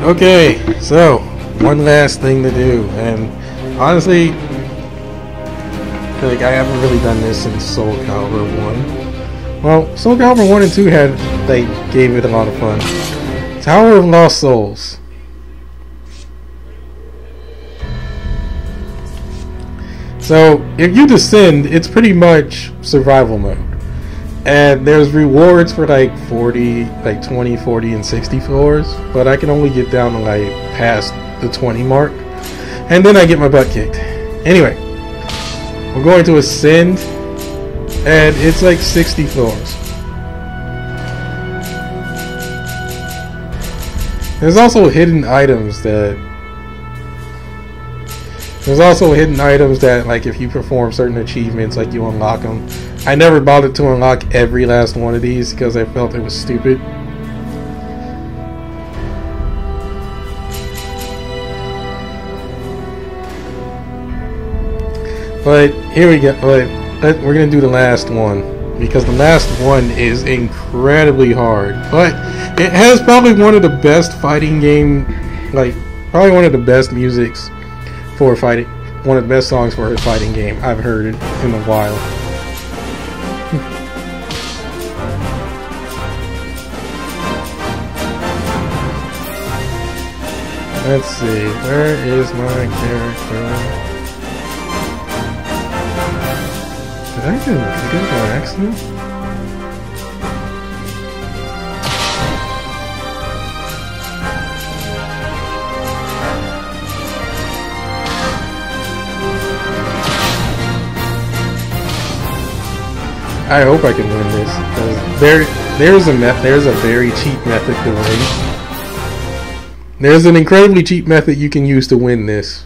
Okay, so one last thing to do, and honestly, like I haven't really done this since Soulcalibur 1. Well, Soulcalibur 1 and 2 they gave it a lot of fun. Tower of Lost Souls. So if you descend, it's pretty much survival mode. And there's rewards for like 20, 40, and 60 floors, but I can only get down to like past the 20 mark, and then I get my butt kicked. Anyway, we're going to ascend, and it's like 60 floors. There's also hidden items that like if you perform certain achievements, like you unlock them. I never bothered to unlock every last one of these because I felt it was stupid. But here we go. We're gonna do the last one because the last one is incredibly hard. But it has probably one of the best fighting game, like probably one of the best musics for fighting. One of the best songs for a fighting game I've heard in a while. Let's see, where is my character? Did I do it by accident? I hope I can win this, because there's a very cheap method to win. There's an incredibly cheap method you can use to win this.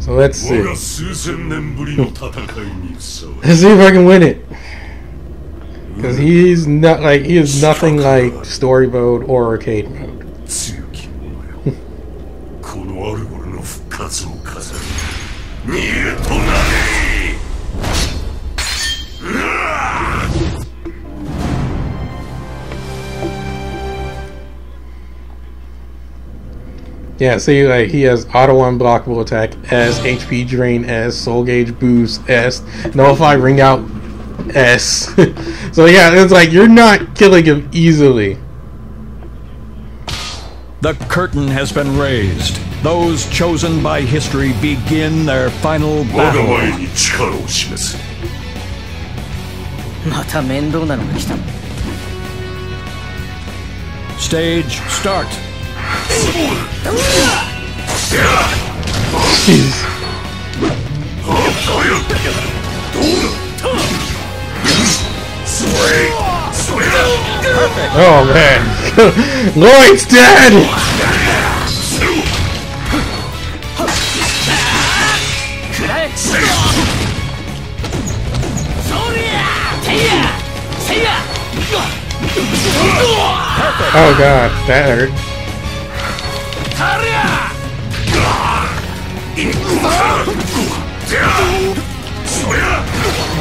So let's see. Let's see if I can win it. Because he is nothing like story mode or arcade mode. Yeah, see, like he has auto unblockable attack S, HP drain S, soul gauge boost S, nullify ring out S. So yeah, it's like you're not killing him easily. The curtain has been raised. Those chosen by history begin their final battle. Stage start. Jeez. Oh man, Lloyd's dead! Oh god, that hurt.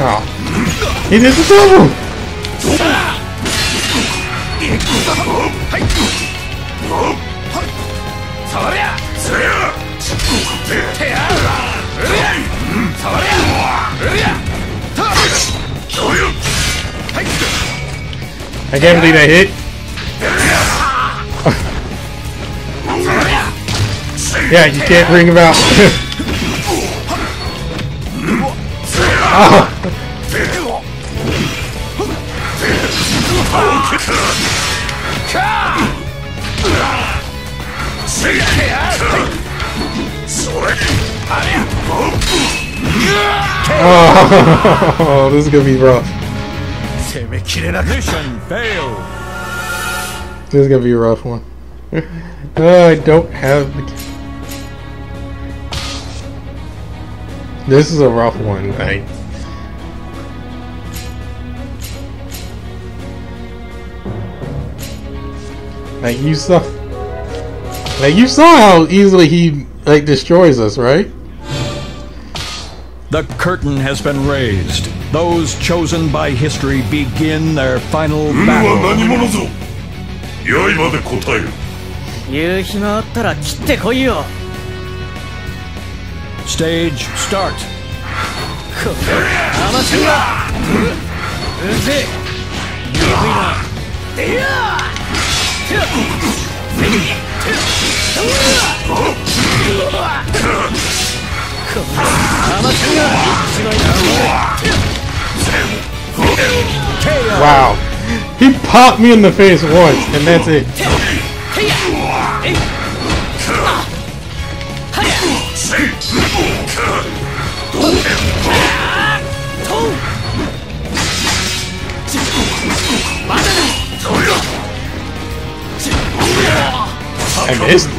Oh, he did the double! I can't believe I hit. Yeah, you can't bring him out. Oh. Oh, this is gonna be rough. Mission failed. This is gonna be a rough one. I don't have the... This is a rough one. Like you saw how easily he like destroys us, right? The curtain has been raised. Those chosen by history begin their final battle. 刃で答える。言う暇あったら切ってこいよ。 Stage start. このアマチュア。うぜえ。鈍いな。いやWow. He popped me in the face once, and that's it. I missed.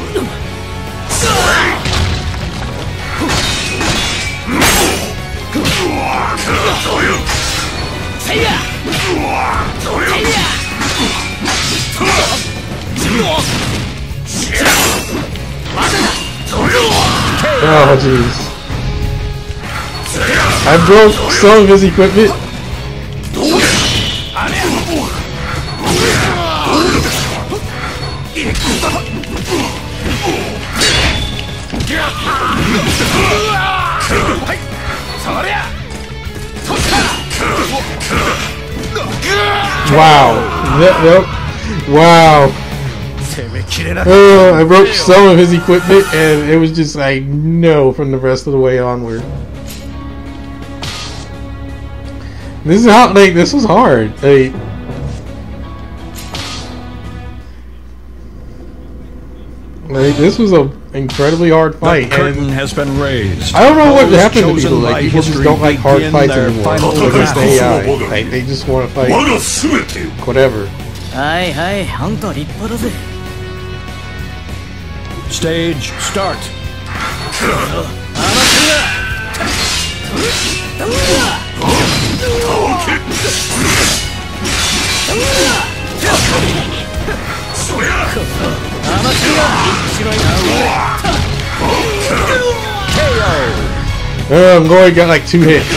Oh jeez. I broke some of his equipment. Wow. Wow. I broke some of his equipment and it was just like no from the rest of the way onward. This is how this was hard. This was an incredibly hard fight. The curtain has been raised. I don't know what happened to people. Like people just don't like hard fights anymore. Against the AI. Like they just want to fight whatever. Stage start. I'm going to get like 2 hits.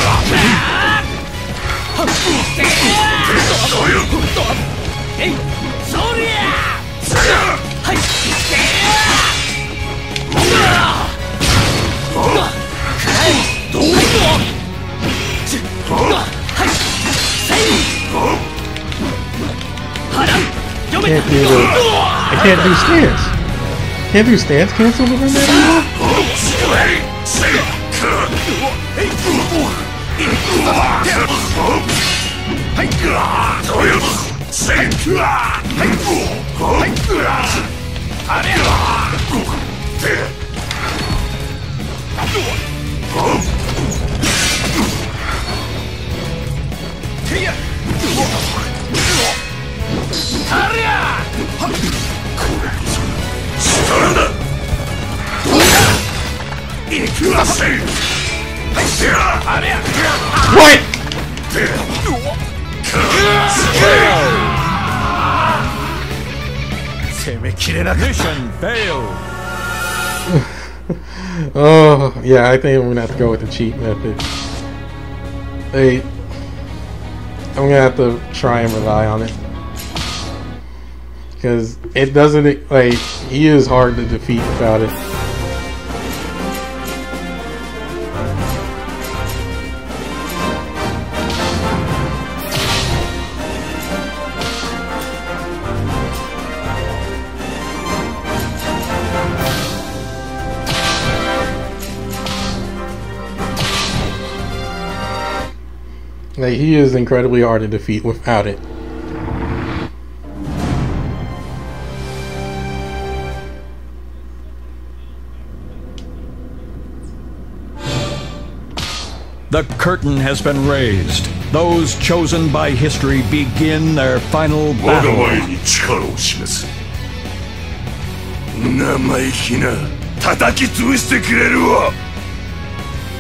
I can't do stance. Can't do stance cancel within that What? Mission failed. Oh, yeah, I think I'm gonna have to go with the cheat method. I'm gonna have to try and rely on it. Because it doesn't, like, he is hard to defeat without it. Like, he is incredibly hard to defeat without it. The curtain has been raised. Those chosen by history begin their final battle.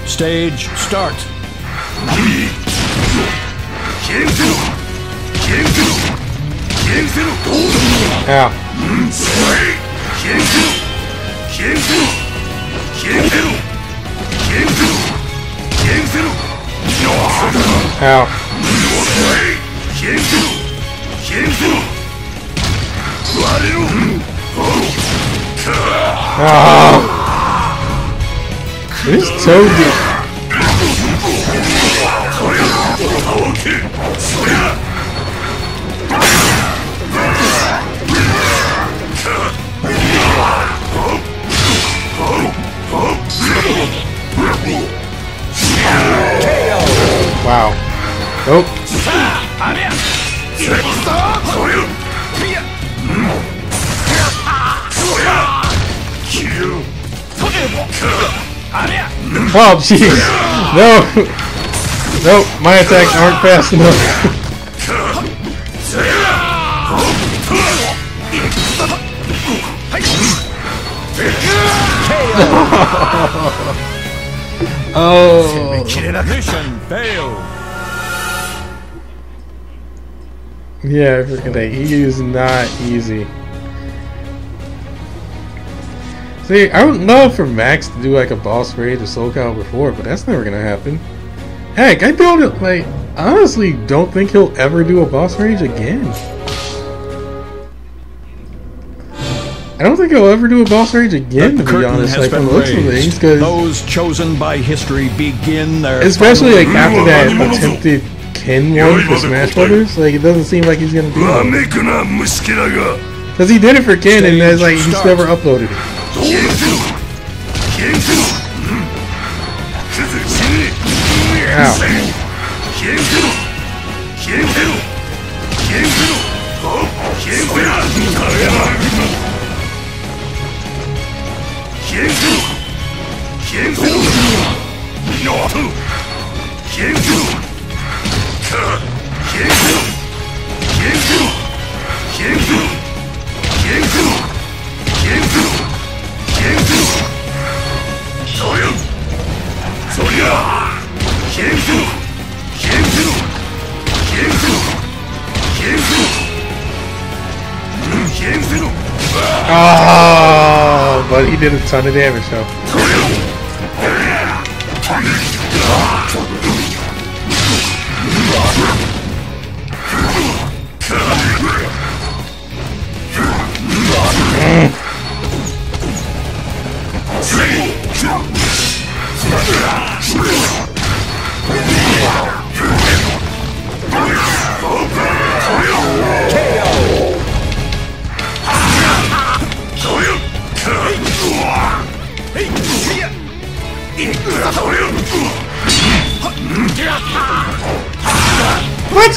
Stage start. Ow. Ow. Oh. This Toad. Wow. Nope. Oh, jeez. No. Nope. My attacks aren't fast enough. Oh. Mission failed. Yeah, freaking thing. He is not easy. See, I would love for Max to do like a boss raid of Soulcalibur 4, but that's never gonna happen. Heck, I don't like. Honestly, don't think he'll ever do a boss raid again. I don't think he'll ever do a boss rage again, to be honest, like from the looks of things, because those chosen by history begin their especially like after that attempted Ken one for Smash Brothers, like it doesn't seem like he's gonna do it. Because he did it for Ken and then like he's never uploaded it. Ow. Oh, but he did a ton of damage though. What?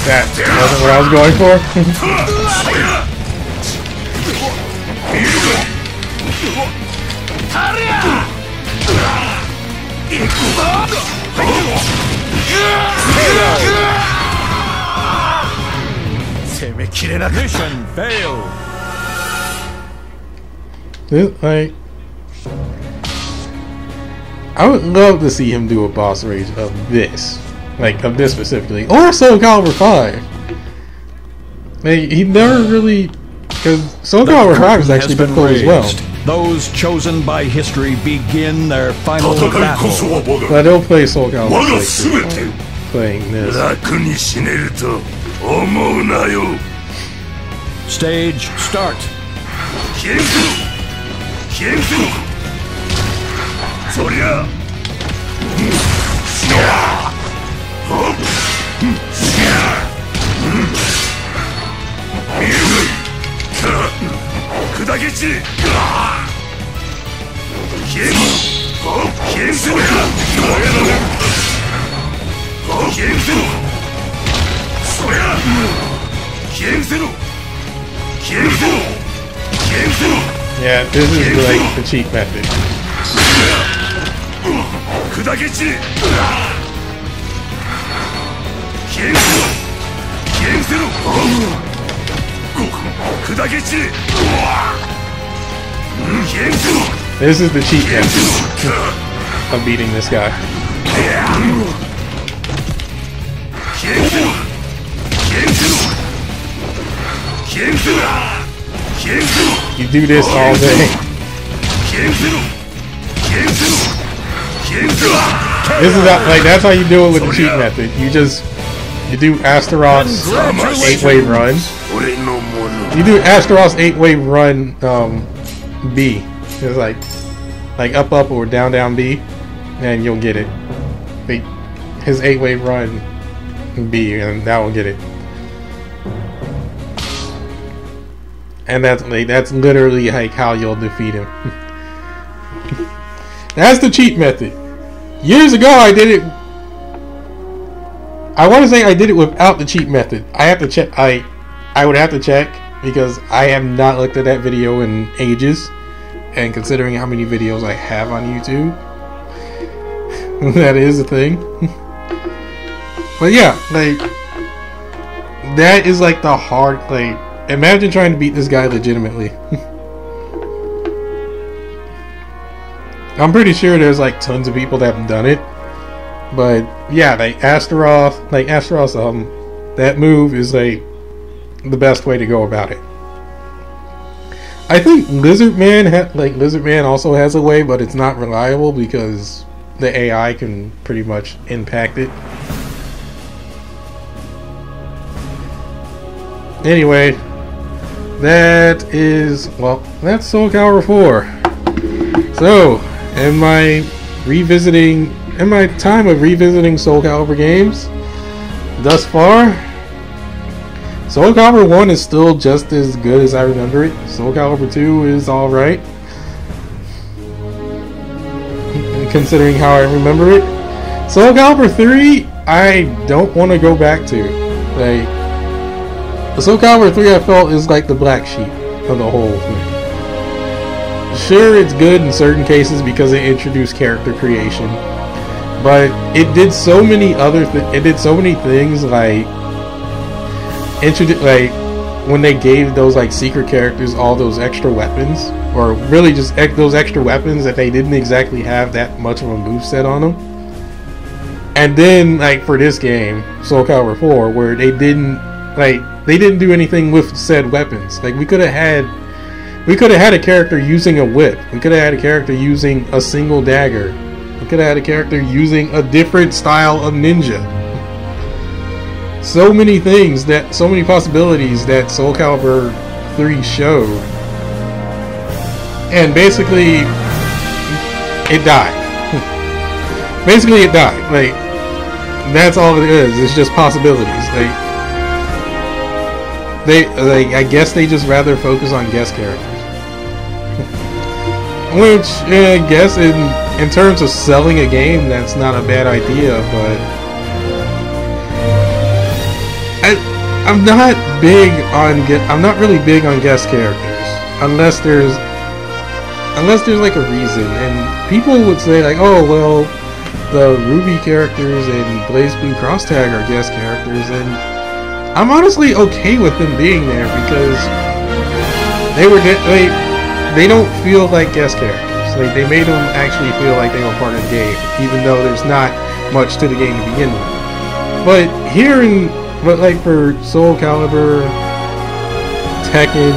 That wasn't what I was going for. Mission failed. Like, I would love to see him do a boss rage of this, like of this specifically, or Soulcalibur 5. Like, he never really, because Soulcalibur 5 has actually been cool as well. Those chosen by history begin their final battle. But he'll play Soulcalibur 6 playing this. Stage start. Yeah, this is like the cheat method. This is the cheat method of beating this guy. You do this all day. This is how, like, that's how you do it with the cheat method. You do Astaroth's 8-wave run. You do Astaroth's 8-wave run B. It's like up or down B, and you'll get it. Like, his 8-wave run B, and that will get it. And that's literally like how you'll defeat him. That's the cheat method. Years ago I did it. I want to say I did it without the cheat method. I have to check. I would have to check because I have not looked at that video in ages. And considering how many videos I have on YouTube, that is a thing. But yeah, like, that is like the hard, like, imagine trying to beat this guy legitimately. I'm pretty sure there's like tons of people that have done it. But yeah, like Astaroth, that move is like the best way to go about it. I think Lizard Man also has a way, but it's not reliable because the AI can pretty much impact it. Anyway, that's Soulcalibur 4. So, in my time of revisiting Soulcalibur games thus far, Soulcalibur 1 is still just as good as I remember it. Soulcalibur 2 is alright, considering how I remember it. Soulcalibur 3, I don't want to go back to. Like, the Soulcalibur 3 I felt is like the black sheep of the whole thing. Sure, it's good in certain cases because it introduced character creation, but it did so many things like when they gave those like secret characters all those extra weapons, or really just those extra weapons that they didn't exactly have that much of a moveset on them. And then like for this game, Soulcalibur 4, where they didn't do anything with said weapons. Like we could have had a character using a whip. We could have had a character using a single dagger. We could have had a character using a different style of ninja. So many possibilities that Soulcalibur 3 showed. And basically, it died. Basically, it died. Like, that's all it is. It's just possibilities. I guess they just rather focus on guest characters. Which, I guess in terms of selling a game, that's not a bad idea, but I'm not really big on guest characters unless there's like a reason. And people would say like, oh well, the Ruby characters and Blaze Blue Cross Tag are guest characters, and I'm honestly okay with them being there because they don't feel like guest characters. Like, they made them actually feel like they were part of the game, even though there's not much to the game to begin with. But like for Soulcalibur, Tekken,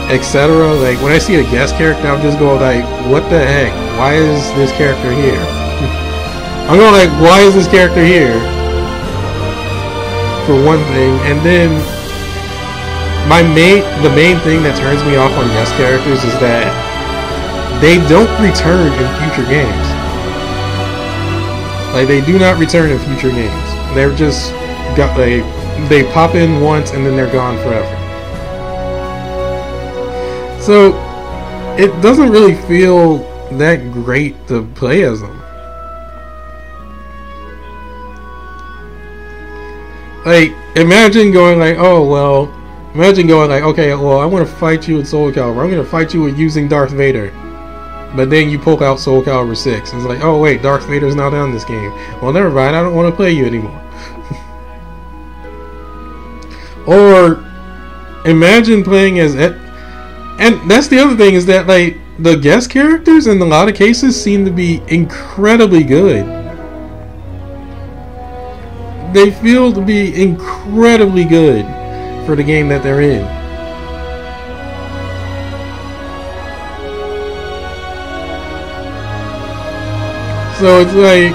etc., like when I see a guest character, I'll just go like, what the heck? Why is this character here? I'm going like, why is this character here? For one thing, and then the main thing that turns me off on guest characters is that they don't return in future games. Like, they do not return in future games. They're just they pop in once and then they're gone forever. So it doesn't really feel that great to play as them. Like, imagine going like, okay, well, I want to fight you with Soulcalibur. I'm going to fight you with using Darth Vader. But then you pull out Soulcalibur 6. And it's like, oh wait, Darth Vader's not on this game. Well, never mind, I don't want to play you anymore. Or, imagine playing as... And that's the other thing, is that, like, the guest characters in a lot of cases seem to be incredibly good. They feel to be incredibly good for the game that they're in. So it's like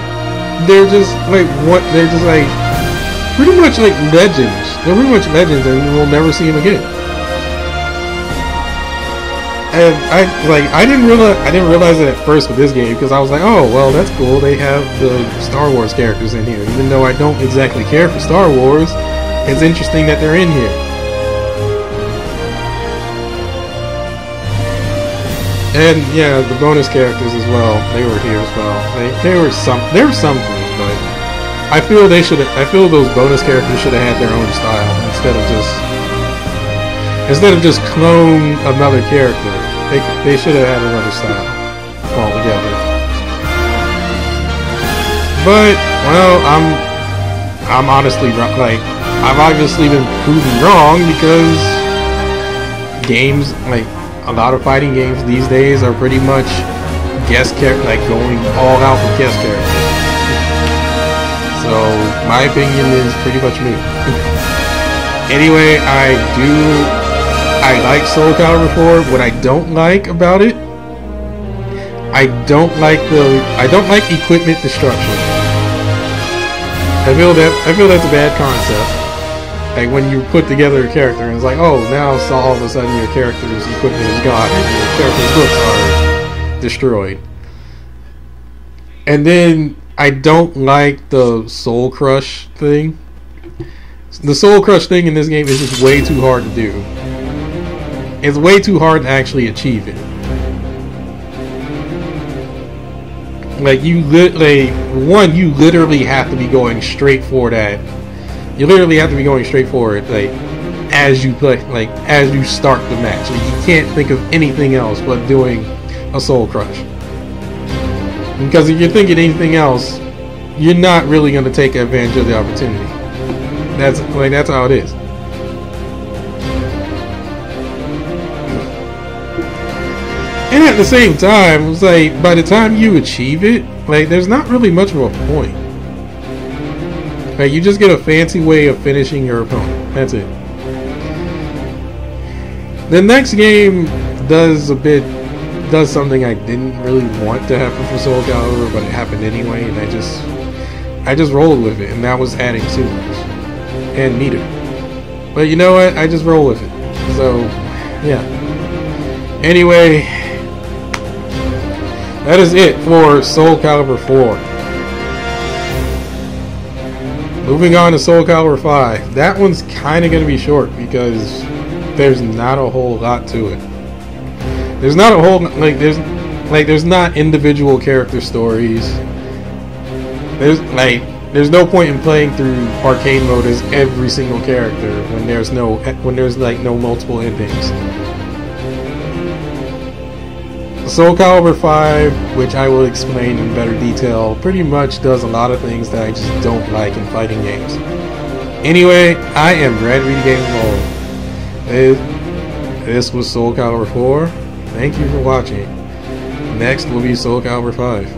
they're just like what they're just like pretty much like legends. They're pretty much legends, and we'll never see them again. And I didn't realize it at first with this game, because I was like, oh well, that's cool. They have the Star Wars characters in here, even though I don't exactly care for Star Wars. It's interesting that they're in here. And yeah, the bonus characters as well. They were here as well. They were something, but I feel those bonus characters should have had their own style instead of just clone another character. They should have had another style altogether. But well, I'm honestly like I've obviously been proven wrong, because games like a lot of fighting games these days are pretty much like going all out with guest characters. So my opinion is pretty much moot. Anyway, I like Soulcalibur 4. What I don't like about it, I don't like equipment destruction. I feel that's a bad concept. Like when you put together a character and it's like, oh, now all of a sudden your character's equipment is gone and your character's looks are destroyed. And then I don't like the Soul Crush thing. The Soul Crush thing in this game is just way too hard to do. It's way too hard to actually achieve it. Like you literally have to be going straight for that. You literally have to be going straight for it, like as you play, like as you start the match. Like, you can't think of anything else but doing a Soul Crush. Because if you're thinking anything else, you're not really going to take advantage of the opportunity. That's how it is. And at the same time, it's like by the time you achieve it, like there's not really much of a point. Like you just get a fancy way of finishing your opponent. That's it. The next game does something I didn't really want to happen for Soul Calibur, but it happened anyway, and I just rolled with it, and that was adding supers and meter. But you know what? I just roll with it. So yeah. Anyway, that is it for Soul Calibur 4. Moving on to Soul Calibur 5. That one's kind of going to be short because there's not a whole lot to it. There's not a whole there's not individual character stories. There's no point in playing through arcade mode as every single character when there's no multiple endings. Soul Calibur 5, which I will explain in better detail, pretty much does a lot of things that I just don't like in fighting games. Anyway, I am Brad Reed Game World. This was Soul Calibur 4. Thank you for watching. Next will be Soul Calibur 5.